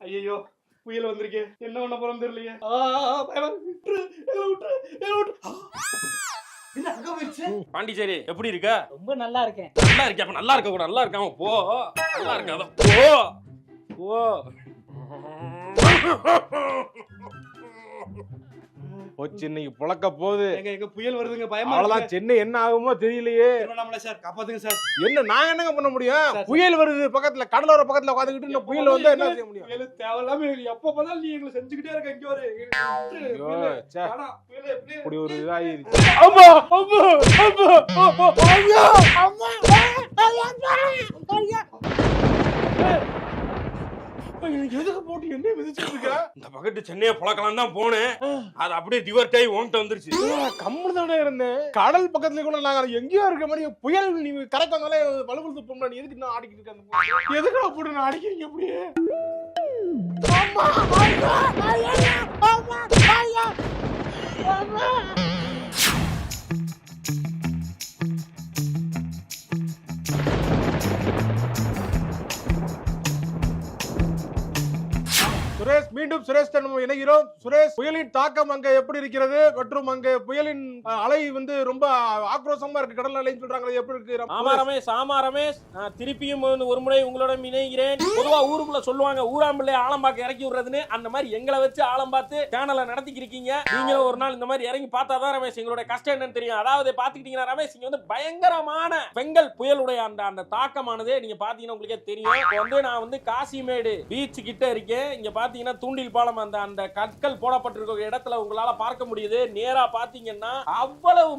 ஐயோ புயல் வந்திருக்கே, என்ன பண்ண போறோம் தெரியலையே. பாண்டிச்சேரி எப்படி இருக்க? ரொம்ப நல்லா இருக்கேன். நல்லா இருக்கேன். அப்ப நல்லா இருக்க கூட நல்லா இருக்காம போ. நல்லா இருக்காத போ போ. போச்சு, இன்னைக்கு புழக்க போகுது. எங்க புயல் வருதுங்க, பயமா அவ்வளவுதான். சென்னை என்ன ஆகுமோ தெரியலையே. சார் காப்பாத்துங்க சார். என்ன நாங்க என்னங்க பண்ண முடியும்? புயல் வருது, பக்கத்துல கடலோர பக்கத்துல உட்காந்துக்கிட்டு இந்த புயல் வந்தா என்ன செய்ய முடியும்? புயல் தேவையில்லாம எப்ப பார்த்தாலும் நீ எங்களை செஞ்சுக்கிட்டே இருக்க. இங்க ஒரு இப்படி ஒரு இதாயிருச்சு. அம்மா அம்மா அம்மா அம்மா அம்மா எதுக்கு போட்டு என்ன மிதிச்சிட்டு இருக்க? இந்த பக்கத்து சென்னையை பழக்கலாம் தான் போனேன். அது அப்படியே டிவர்ட் ஆகி ஓன்ட்டு வந்துருச்சு. கம்முனு தானே இருந்தேன். கடல் பக்கத்துல கூட நாங்க எங்கேயோ இருக்க மாதிரி புயல் நீ கரைக்கு வந்தாலே வலுவலுத்து போனா நீ எதுக்கு நான் ஆடிக்கிட்டு இருக்கேன்? எதுக்கு நான் போட்டு நான் அடிக்கிறீங்க அப்படியே? அம்மா ஐயா ஐயா அம்மா ஐயா அம்மா. சுரேஷ், மீண்டும் சுரேஷ் நம்ம இணைகிறோம். சுரேஷ், புயலின் தாக்கம் அங்க எப்படி இருக்கிறது மற்றும் அங்க புயலின் அலை வந்து ரொம்ப ஆக்ரோஷமா இருக்கு, கடல் அலைன்னு சொல்றாங்க, எப்படி இருக்கு? ஆமா ரமேஷ், நான் திருப்பியும் ஒரு முறை உங்களோட இணைகிறேன். பொதுவா ஊருக்குள்ள சொல்லுவாங்க ஊராம்பிள்ளை ஆலம்பாக்க இறக்கி விடுறதுன்னு. அந்த மாதிரி எங்களை வச்சு ஆலம் பார்த்து சேனலை நடத்திக்கிருக்கீங்க. நீங்களும் ஒரு நாள் இந்த மாதிரி இறங்கி பார்த்தாதான் ரமேஷ் எங்களோட கஷ்டம் என்னன்னு தெரியும். அதாவது பாத்துக்கிட்டீங்கன்னா ரமேஷ், இங்க வந்து பயங்கரமான பெங்கல் புயலுடைய அந்த தாக்கமானதே நீங்க பாத்தீங்கன்னா உங்களுக்கே தெரியும். நான் வந்து காசிமேடு பீச் கிட்ட இருக்கேன். இங்க பாத்தீங்கன்னா தூண்டில் பாலம் அந்த கற்கள் போடப்பட்டிருக்க இடத்துல உங்களால பார்க்க முடியுது. நேரா பாத்தீங்கன்னா அவ்வளவு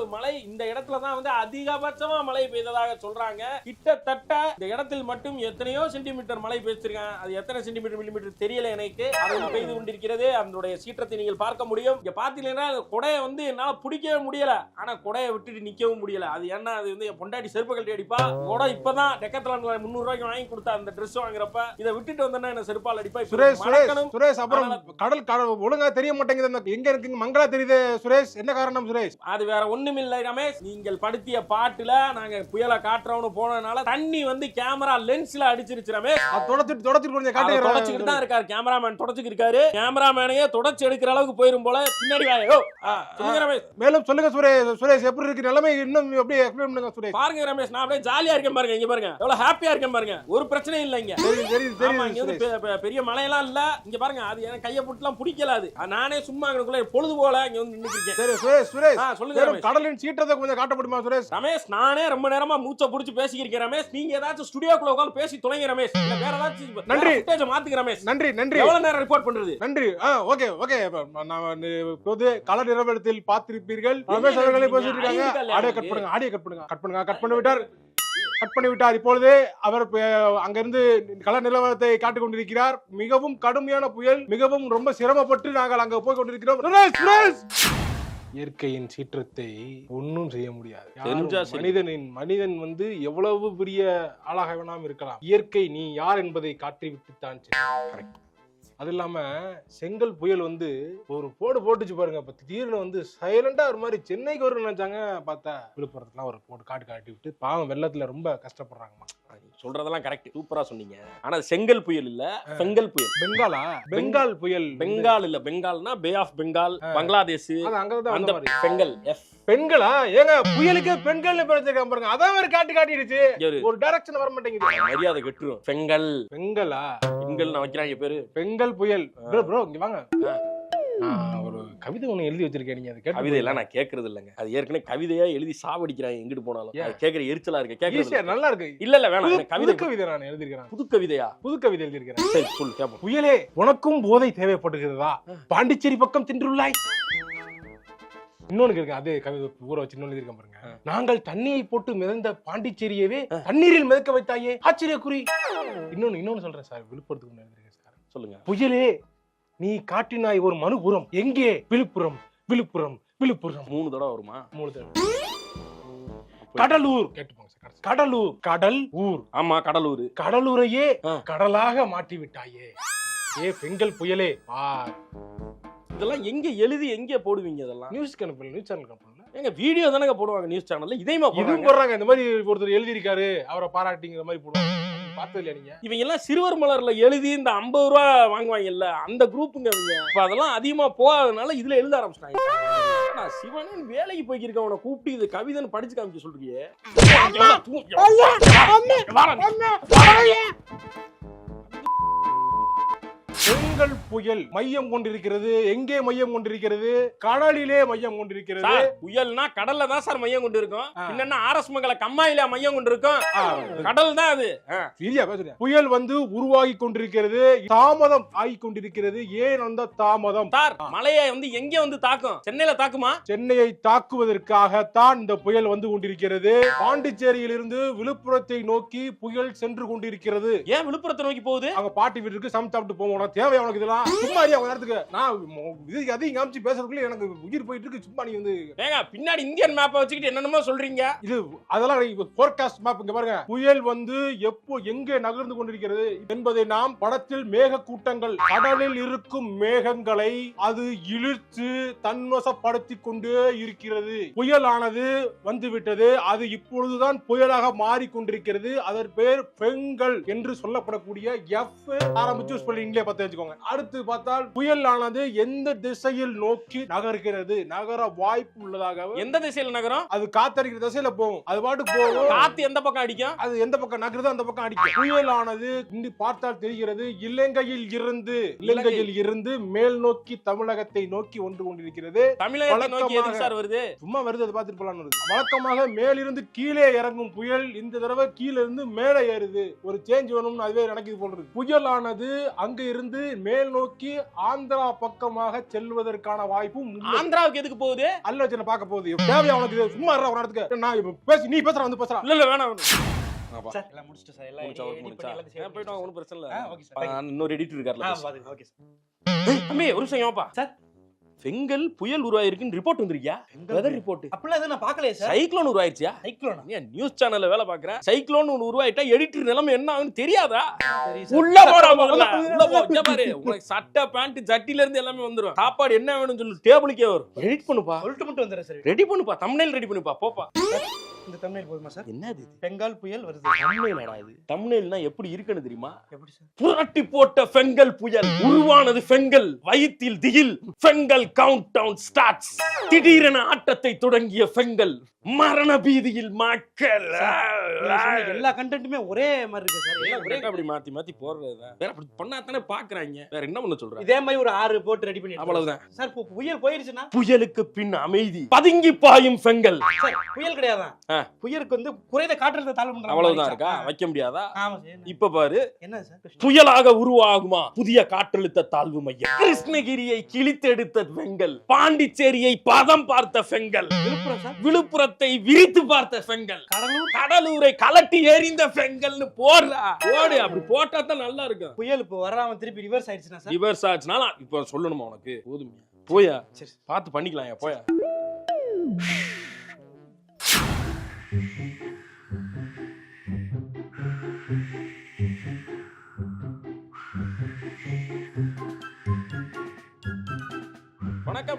மழை. இந்த இடத்துல தான் வந்து அதிகபட்சமா மழை பெய்ததாக சொல்றாங்க. கிட்டத்தட்ட இந்த இடத்தில் மட்டும் எத்தனையோ சென்டிமீட்டர் மழை பெய்திருக்காங்க. அது எத்தனை சென்டிமீட்டர் மில்லிமீட்டர் தெரியல எனக்கு. அது பெய்து கொண்டிருக்கிறது. அதனுடைய சீற்றத்தை நீங்கள் பார்க்க முடியும். இங்க பாத்தீங்கன்னா கொடையை வந்து என்னால பிடிக்கவே முடியல. ஆனா கொடையை விட்டுட்டு நிக்கவும் முடியல. அது என்ன, அது வந்து பொண்டாட்டி செருப்பு கழட்டி அடிப்பா. கொடை இப்பதான் டெக்கத்லான்ல 300 ரூபாய்க்கு வாங்கி கொடுத்தா அந்த ட்ரெஸ் வாங்குறப்ப இதை விட்டுட்டு வந்தா என்ன செருப்பால் அடிப்பா. சுரேஷ், அப்புறம் கடல் ஒழுங்கா தெரிய மாட்டேங்குது. எங்க இருக்கு மங்களா தெரியுது சுரேஷ், என்ன காரணம் சுரேஷ்? அது வேற ஒண்ணுமில்லை ரமேஷ், நீங்கள் படுத்திய பாட்டுல நாங்க புயலை காட்டுறோம்னு போனதுனால தண்ணி வந்து கேமரா லென்ஸ்ல அடிச்சிருச்சு ரமேஷ். தொடச்சிட்டு கொஞ்சம் காட்டுங்க. தொடச்சிட்டு தான் இருக்காரு கேமராமேன், தொடச்சிட்டு இருக்காரு. கேமராமேனையே தொடச்சி எடுக்கிற அளவுக்கு போயிரும் போல. பின்னாடி வாயோ சொல்லுங்க ரமேஷ். மேலும் சொல்லுங்க சுரேஷ், எப்படி இருக்கு நிலைமை? இன்னும் அப்படியே எக்ஸ்பிளைன் பண்ணுங்க சுரேஷ். பாருங்க ரமேஷ், நான் அப்படியே ஜாலியா இருக்கேன் பாருங்க. இங்க பாருங்க எவ்வளவு ஹாப்பியா இருக்கேன் பாருங்க. ஒரு பிரச்சனையும் இல்ல இங்க. பெரிய மழையெல்லாம் இல்ல. இங்க பாருங்க, அது எனக்கு கையை போட்டுலாம் பிடிக்கல. அது நானே சும்மா அங்கக்குள்ள பொழுது போல இங்க வந்து நின்னுக்கிட்டேன். சரி சுரேஷ், சொல்லுங்க ரமேஷ். கடலின் சீற்றத்தை கொஞ்சம் காட்ட முடியுமா சுரேஷ்? ரமேஷ், நானே ரொம்ப நேரமா மூச்சை புடிச்சு பேசிக்கிறேன் ரமேஷ். நீங்க ஏதாச்சும் ஸ்டுடியோக்குள்ள உட்கார்ந்து பேசி தொலைங்க ரமேஷ். இல்ல வேற ஏதாச்சும் நன்றி ஃபுட்டேஜ் மாத்துங்க ரமேஷ். நன்றி. எவ்வளவு நேரம் ரிப்போர்ட் பண்றது? நன்றி. ஓகே. நான் பொது கலர் நிலவரத்தில் பார்த்திருப்பீர்கள். ரமேஷ் அவர்களே பேசிட்டு இருக்காங்க. ஆடியோ கட் பண்ணி விட்டார். இப்பொழுது அவர் அங்கிருந்து கள நிலவரத்தை காட்டிக் கொண்டிருக்கிறார். மிகவும் கடுமையான புயல், மிகவும் ரொம்ப சிரமப்பட்டு நாங்கள் அங்க போய் கொண்டிருக்கிறோம். இயற்கையின் சீற்றத்தை ஒன்னும் செய்ய முடியாது. மனிதன் வந்து எவ்வளவு பெரிய ஆளாக வேணாம் இருக்கலாம். இயற்கை நீ யார் என்பதை காட்டிவிட்டுத்தான். அது இல்லாம செங்கல் புயல் வந்து ஒரு போட்டுச்சு பாருங்க. திடீர்னு வந்து சைலண்டா ஒரு மாதிரி சென்னைக்கு வரும் நினைச்சாங்க. பார்த்தா விழுப்புரத்துலாம் ஒரு போட்டு காட்டி விட்டு பாவம் வெள்ளத்துல ரொம்ப கஷ்டப்படுறாங்கம்மா. சொல்றதெல்லாம் கரெக்ட், சூப்பரா சொன்னீங்க. ஆனா செங்கல் புயல் இல்ல, பெங்கல் புயல். பெங்கால் புயல். பெங்கால் இல்ல, பெங்கால்னா பே ஆஃப் பெங்கால், பங்களாதேஷ். அந்த பெங்கல் பெண்களா? ஏங்க புயலுக்கு பெண்கள் பாருங்க. அதான் ஒரு காட்டிடுச்சு. ஒரு டைரக்ஷன் வர மாட்டேங்குது. மரியாதை கெட்டுரும். பெங்கலா நான் வைக்கிறாங்க பேரு பெங்கல் புயல். ப்ரோ இங்க வாங்க, ஒரு கவிதை ஒண்ணு எழுதி வச்சிருக்கேன். நீங்க அது கவிதை எல்லாம் நான் கேக்குறது இல்லங்க. அது ஏற்கனவே கவிதையா எழுதி சாவடிக்கிறாங்க எங்கிட்டு போனாலும். கேக்குற எரிச்சலா இருக்கு. கேக்குறது நல்லா இருக்கு. இல்ல வேணாம். கவிதை நான் எழுதிருக்கேன். புது கவிதை எழுதிருக்கேன். சரி சொல்லு கேப்போம். புயலே, உனக்கும் போதை தேவைப்படுகிறதா? பாண்டிச்சேரி பக்கம் தின்றுள்ளாய். இன்னொன்னு இருக்கு, அதே கவிதை ஊற வச்சு இன்னொன்னு எழுதிருக்கேன் பாருங்க. நாங்கள் தண்ணியை போட்டு மிதந்த பாண்டிச்சேரியவே தண்ணீரில் மிதக்க வைத்தாயே, ஆச்சரியக்குறி. இன்னொன்னு சொல்றேன் சார், விழுப்புரத்துக்கு எழுதிருக்கேன் சார். சொல்லுங்க. புயலே, நீ காட்டினாய் ஒரு மனுபுரம், எங்கே? விழுப்புரம். 3 தடவை வருமா? 3 தடவை. கடலூர் கேட்டுப்பாங்க சார். கடல் ஊர். ஆமா, கடலூரையே கடலாக மாற்றி விட்டாயே, ஏ பெங்கல் புயலே. இதெல்லாம் எங்க எழுதி எங்க போடுவீங்க? இதெல்லாம் நியூஸ் சேனல் அனுப்பல. எங்க வீடியோ தானங்க போடுவாங்க நியூஸ் சேனல்ல. இதையுமா போடுறாங்க? இந்த மாதிரி ஒருத்தர் எழுதி இருக்காரு, அவரை பாராட்டிங்கிற மாதிரி போடுவாங்க. பார்த்தது இல்லையா நீங்க? இவங்க எல்லாம் சிறுவர் மலர்ல எழுதி இந்த 50 ரூபா வாங்குவாங்கல்ல அந்த குரூப்புங்க இவங்க. இப்ப அதெல்லாம் அதிகமா போகாதனால இதுல எழுத ஆரம்பிச்சிட்டாங்க. நான் சிவனன் வேலைக்கு போய்க்கிருக்கேன், அவனை கூப்பிட்டு இது கவிதைன்னு படிச்சு காமிக்க சொல்றியே. பெங்கல் புயல் மையம் கொண்டிருக்கிறது. எங்கே மையம் கொண்டிருக்கிறது? கடலிலே மையம் கொண்டிருக்கிறது. சார், புயல்னா கடல்ல தான் சார் மையம் கொண்டு இருக்கும். என்னன்னா ஆர்எஸ் மங்கல கம்மாயில மையம் கொண்டு இருக்கும். கடல் தான் அது. சரியா பேசுறேன். புயல் வந்து உருவாகி கொண்டிருக்கிறது, தாமதம் ஆகி கொண்டிருக்கிறது. ஏன் அந்த தாமதம்? சார், மலையை வந்து எங்க வந்து தாக்கும்? சென்னையில தாக்குமா? சென்னையை தாக்குவதற்காகத்தான் இந்த புயல் வந்து கொண்டிருக்கிறது. பாண்டிச்சேரியிலிருந்து விழுப்புரத்தை நோக்கி புயல் சென்று கொண்டிருக்கிறது. ஏன் விழுப்புரத்தை நோக்கி போகுது? அங்க பாட்டி வீட்டுக்கு சமைச்சு சாப்பிட்டு போவோம். தேவை உனக்கு இதெல்லாம்? சும்மா அறியா நேரத்துக்கு நான் இதுக்கு அதையும் காமிச்சு பேசுறதுக்குள்ள எனக்கு உயிர் போயிட்டு இருக்கு. சும்மா நீ வந்து ஏங்க பின்னாடி இந்தியன் மேப்பை வச்சுக்கிட்டு என்னென்னமோ சொல்றீங்க. இது அதெல்லாம் ஃபோர்காஸ்ட் மேப். இங்க பாருங்க, புயல் வந்து எப்போ எங்கே நகர்ந்து கொண்டிருக்கிறது என்பதை நாம் படத்தில் மேக கூட்டங்கள், கடலில் இருக்கும் மேகங்களை அது இழுத்து தன்வசப்படுத்தி கொண்டே இருக்கிறது. புயலானது வந்துவிட்டது. அது இப்பொழுதுதான் புயலாக மாறிக்கொண்டிருக்கிறது. அதன் பேர் பெங்கல் என்று சொல்லப்படக்கூடிய எஃப் ஆரம்பிச்சு ஸ்பெல்லிங்ல பார்த்து வச்சுக்கோங்க. அடுத்து பார்த்தால் புயலானது எந்த திசையில் நோக்கி நகர்கிறது, நகர வாய்ப்பு உள்ளதாக. எந்த திசையில நகரும்? அது காத்தடிக்கிற திசையில போகும். அது பாட்டுக்கு போகும். காத்து எந்த பக்கம் அடிக்கும்? அது எந்த பக்கம் நகருதோ அந்த பக்கம் அடிக்கும். புயலானது இங்கு பார்த்தால் தெரிகிறது இலங்கையில் இருந்து மேல் நோக்கி தமிழகத்தை நோக்கி வந்து கொண்டிருக்கிறது. தமிழகத்தை நோக்கி எதுக்கு சார் வருது? சும்மா வருது, அது பார்த்துட்டு போலாம்னு வருது. வழக்கமாக மேலிருந்து கீழே இறங்கும் புயல் இந்த தடவை கீழே இருந்து மேலே ஏறுது. ஒரு சேஞ்ச் வேணும்னு அதுவே நடக்குது போல இருக்கு. புயலானது அங்க இருந்து மேல் நோக்கி ஆந்திரா பக்கமாக செல்வதற்கான வாய்ப்பும். ஆந்திராவுக்கு எதுக்கு போகுது? அல்ல பார்க்க போகுது. தேவையா உனக்கு? சும்மா ஒரு இடத்துக்கு நான் பேசி நீ பேசுற வந்து பேசுற. இல்ல வேணாம் சார், எல்லாம் முடிச்சிட்டு சார். எல்லாம் போயிட்டு ஒன்றும் பிரச்சனை இல்லை. Okay sir. இன்னொரு எடிட்டர் இருக்கார்ல. Okay sir. தம்பி ஒரு நிமிஷம் ஏப்பா சார். பெங்கல் புயல் உருவாயிருக்குன்னு ரிப்போர்ட் வந்திருக்கியா? Weather report. அப்படிலாம் எதுவும் நான் பார்க்கலையே சார். சைக்ளோன் உருவாயிருச்சியா? சைக்ளோனா? ஏன் நியூஸ் சேனல்ல வேலை பார்க்கற? சைக்ளோன் ஒன்னு உருவாயிட்டா எடிட்டர் நிலைமை என்ன ஆகும்னு தெரியாதா? சரி சார். உள்ள போடா முதல்ல. உள்ள போ. இங்க பாரு. உனக்கு சட்டை பேண்ட் ஜட்டில இருந்து எல்லாமே வந்துரும். சாப்பாடு என்ன வேணும்னு சொல்லு, டேபிளுக்கே வரும். எடிட் பண்ணுப்பா. சொல்லிட்டு மட்டும் வந்துறேன் சார். ரெடி பண்ணுப்பா. தம்ப்நெயில் ரெடி பண்ணுப்பா. போப்பா. இந்த தம்ப்நெயில் போதுமா சார்? என்னது இது? பெங்கால் புயல் வருது. தம்ப்நெயிலடா இது. தம்ப்நெயில்னா எப்படி இருக்குன்னு தெரியுமா? எப்படி சார்? புரட்டி போட்ட பெங்கல் புயல் உருவானது. பெங்கல் வயிற்றில் திகில். Fengal countdown starts. திடீரென ஆட்டத்தை தொடங்கிய பெங்கல் மரண பீதியில் மக்கள். எல்லா கண்டென்ட்டுமே ஒரே மாதிரி இருக்கு சார். எல்லாம் ஒரே அப்படி மாத்தி மாத்தி போடுறதுதான். வேற அப்படி பண்ணா தானே பாக்குறாங்க. வேற என்ன பண்ண சொல்ற? இதே மாதிரி ஒரு 6 போட்டு ரெடி பண்ணி அவ்வளவுதான் சார். புயல் போயிருச்சுன்னா புயலுக்கு பின் அமைதி. பதுங்கி பாயும் பெங்கல். சார், புயல் கிடையாதான். புயலுக்கு வந்து குறைந்த காற்றழுத்த தாழ்வு மண்டலம். அவ்வளவுதான் இருக்கா? வைக்க முடியாதா? ஆமா சார். இப்ப பாரு என்ன சார்? புயலாக உருவாகுமா புதிய காற்றழுத்த தாழ்வு மையம். கிருஷ்ணகிரியை கிழித்தெடுத்த பெங்கல். பாண்டிச்சேரியை பதம் பார்த்த பெங்கல். விழுப்புரம் சார். விழுப்புரத்தை விரித்து பார்த்த பெங்கல். கடலூரை கலட்டி எறிந்த பெங்கல்னு போடுறா. போடு. அப்படி போட்டா தான் நல்லா இருக்கும். புயல் இப்போ வராம திருப்பி ரிவர்ஸ் ஆயிடுச்சுனா சார்? ரிவர்ஸ் ஆச்சுனா இப்ப சொல்லணுமா உனக்கு? போதும் போயா. சரி பார்த்து பண்ணிக்கலாம். போயா.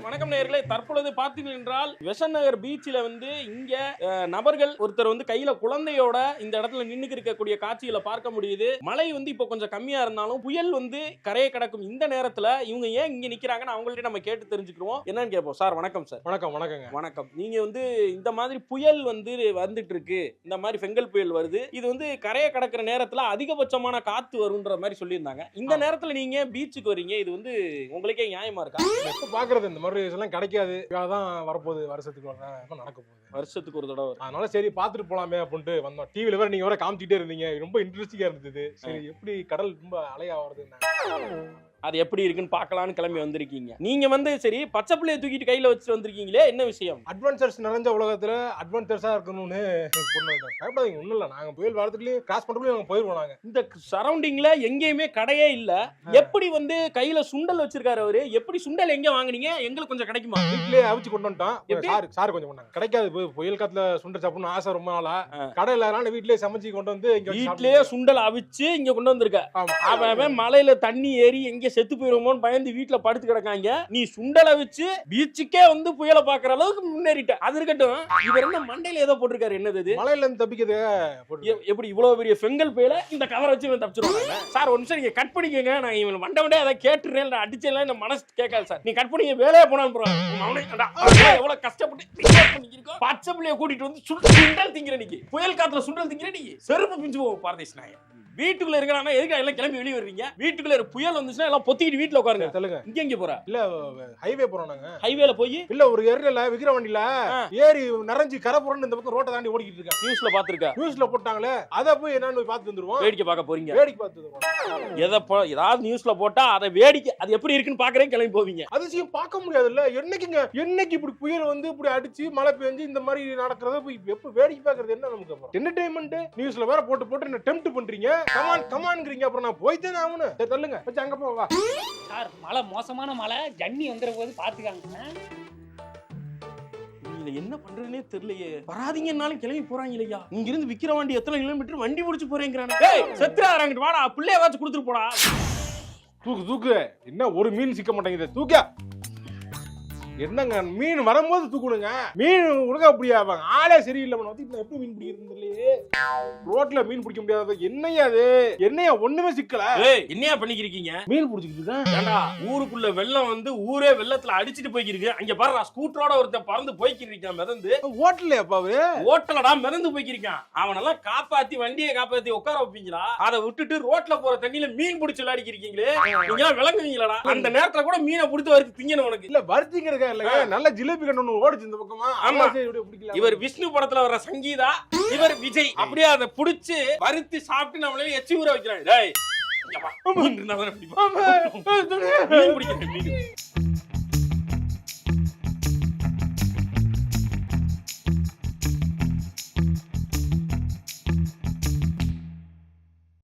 வணக்கம் நேயர்களே. தற்பொழுது பார்த்தீர்கள் என்றால் வெசன் நகர் பீச்சில் வந்து இங்க நபர்கள் ஒருத்தர் வந்து கையில குழந்தையோட இந்த இடத்துல நின்னுக்கு இருக்கக்கூடிய காட்சிகளை பார்க்க முடியுது. மழை வந்து இப்போ கொஞ்சம் கம்மியா இருந்தாலும் புயல் வந்து கரையை கடக்கும் இந்த நேரத்துல இவங்க ஏன் இங்க நிக்கிறாங்கன்னு அவங்கள்ட்ட நம்ம கேட்டு தெரிஞ்சுக்கிறோம். என்னன்னு கேட்போம். சார் வணக்கம் சார். வணக்கம். வணக்கங்க. வணக்கம். நீங்க வந்து இந்த மாதிரி புயல் வந்து வந்துட்டு இருக்கு, இந்த மாதிரி பெங்கல் புயல் வருது, இது வந்து கரையை கடக்கிற நேரத்துல அதிகபட்சமான காத்து வரும்ன்ற மாதிரி சொல்லியிருந்தாங்க. இந்த நேரத்துல நீங்க பீச்சுக்கு வரீங்க, இது வந்து உங்களுக்கே நியாயமா இருக்கா? எப்ப பாக்குறது இந்த மாதிரி எல்லாம் கிடைக்காது. தான் வரப்போகுது. வருஷத்துக்கு நடக்க போகுது. வருஷத்துக்கு ஒரு தடவை. அதனால சரி பாத்துட்டு போலாமே அப்படின்ட்டு வந்தோம். டிவில வேற நீங்க வேற காமிச்சிட்டே இருந்தீங்க. ரொம்ப இன்ட்ரெஸ்டிங்கா இருந்தது. சரி எப்படி கடல் ரொம்ப அலையா வருது, அது எப்படி இருக்குன்னு பார்க்கலான்னு கிளம்பி வந்திருக்கீங்க. நீங்க வந்து சரி பச்சை பிள்ளைய தூக்கிட்டு கையில வச்சுட்டு வந்திருக்கீங்களே, என்ன விஷயம்? அட்வென்ச்சர்ஸ் நிறைஞ்ச உலகத்துல அட்வென்ச்சர்ஸா இருக்கணும்னு பயப்படாதீங்க. ஒண்ணும் இல்ல, நாங்க புயல் வரதுக்குள்ளே கிராஸ் பண்றதுக்குள்ளே நாங்க போயிருவோம். நாங்க இந்த சரௌண்டிங்ல எங்கேயுமே கடையே இல்ல. எப்படி வந்து கையில சுண்டல் வச்சிருக்காரு அவரு? எப்படி சுண்டல் எங்க வாங்குனீங்க? எங்களுக்கு கொஞ்சம் கிடைக்குமா? வீட்லயே அவிச்சு கொண்டு வந்துட்டோம். சார் கொஞ்சம் கொண்டாங்க. கிடைக்காது புயல் காத்துல சுண்டல் சாப்பிடணும் ஆசை ரொம்ப நாளா. கடையில வீட்லயே சமைச்சு கொண்டு வந்து இங்க வீட்லயே சுண்டல் அவிச்சு இங்க கொண்டு வந்திருக்க. அவன் மலையில தண்ணி ஏறி எங்க செத்து போயிருமோன்னு பயந்து வீட்டுல படுத்து கிடக்காங்க. நீ சுண்டலை வச்சு பீச்சுக்கே வந்து புயலை பாக்குற அளவுக்கு முன்னேறிட்ட. அது இருக்கட்டும், இவர் என்ன மண்டையில ஏதோ போட்டிருக்காரு, என்னது இது? மலையில இருந்து தப்பிக்கிறது எப்படி இவ்வளவு பெரிய செங்கல் புயல இந்த கவரை வச்சு இவன் தப்பிச்சிருவாங்க சார்? ஒரு நிமிஷம் நீங்க கட் பண்ணிக்கங்க. நான் இவன் மண்டை அதை கேட்டுறேன், அடிச்சேன், இந்த மனசு கேட்காது சார். நீ கட் பண்ணி வேலையை போனான்னு எவ்வளவு கஷ்டப்பட்டு பச்சை பிள்ளைய கூட்டிட்டு வந்து சுண்டல் திங்கிற நீ, புயல் காத்துல சுண்டல் திங்கிற நீ, செருப்பு பிஞ்சு போவோம் பாரதேஷ் நாயர். வீட்டுக்குள்ள இருக்கிறானா எதுக்கு எல்லாம் கிளம்பி வெளியே வர்றீங்க? வீட்டுக்குள்ள புயல் வந்துச்சுன்னா எல்லாம் பொத்திக்கிட்டு வீட்டுல உட்காருங்க. சொல்லுங்க, இங்க போற இல்ல ஹைவே போறோம் நாங்க. ஹைவேல போய் இல்ல ஒரு ஏரியில விக்கிற வண்டியில ஏறி நிறைஞ்சு கரப்புறன்னு இந்த பக்கம் ரோட்டை தாண்டி ஓடிக்கிட்டு இருக்கேன். நியூஸ்ல பாத்துருக்கேன், நியூஸ்ல போட்டாங்களே, அத போய் என்னன்னு பார்த்து வந்துருவோம். வேடிக்கை பார்க்க போறீங்க? வேடிக்கை பார்த்து வந்துருவோம். ஏதாவது நியூஸ்ல போட்டா அதை வேடிக்கை, அது எப்படி இருக்குன்னு பாக்குறே கிளம்பி போவீங்க. அதிசயம் பார்க்க முடியாதுல்ல. என்னைக்கு இப்படி புயல் வந்து இப்படி அடிச்சு மழை பெஞ்சு இந்த மாதிரி நடக்கிறத போய் எப்ப வேடிக்கை பார்க்கறது? என்ன நமக்கு அப்புறம் என்டர்டெயின்மெண்ட்? நியூஸ்ல வேற போட்டு என்ன டெம்ப்ட் பண்றீங்க. கமான் அப்புறம் நான் போய்தான் ஆகணும். தள்ளுங்க, அங்க போவா சார். மழை மோசமான மழை, ஜன்னி வந்துற போது பாத்துக்காங்க. என்ன பண்றதுனே தெரியலையே. வராதீங்கன்னாலும் கிளம்பி போறாங்க இல்லையா? இங்க இருந்து விக்கிற வண்டி எத்தனை கிலோமீட்டர் வண்டி முடிச்சு போறேங்கிறானே. டேய் செத்துறாங்கட்டு வாடா, பிள்ளைய வாச்சு கொடுத்துட்டு போடா. தூக்கு. என்ன ஒரு மீன் சிக்க மாட்டேங்குது, தூக்க. என்னங்க மீன் வரும்போது தூக்கணுங்க. மீன் உனக்கு அப்படியா? ஆளே சரியில்லை. எப்படி மீன் பிடிக்கிறது இல்லையே. ரோட்ல மீன் பிடிக்க முடியாது. என்னையா அது? என்னையா ஒண்ணுமே சிக்கல. என்னையா பண்ணிக்கிறீங்க? மீன் பிடிச்சிட்டு இருக்கேன். ஊருக்குள்ள வெள்ளம் வந்து ஊரே வெள்ளத்துல அடிச்சிட்டு போய்க்கிருக்கு. அங்க பாரு, ஸ்கூட்டரோட ஒருத்தன் பறந்து போய்க்கிருக்கான் மிதந்து. ஓட்டலையாப்பா அவரு? ஓட்டலடா, மிதந்து போய்க்கிருக்கான். அவனெல்லாம் காப்பாத்தி வண்டியை காப்பாத்தி உட்கார வைப்பீங்களா? அதை விட்டுட்டு ரோட்ல போற தண்ணியில மீன் பிடிச்சு விளையாடிக்கிறீங்களே. நீங்க விளங்குவீங்களா? அந்த நேரத்துல கூட மீனை பிடித்து வறுத்து திங்கணும். உனக்கு இல்ல வறுத்திங்க நல்ல ஜிலேபி கண்ணு ஓடிச்சு இந்த பக்கமா. ஆமா, இவர் விஷ்ணு படத்துல வர சங்கீதா, இவர் விஜய். அப்படியே அதை புடிச்சு வறுத்து சாப்பிட்டு நம்மளே எச்சி ஊற வைக்கிறாங்க.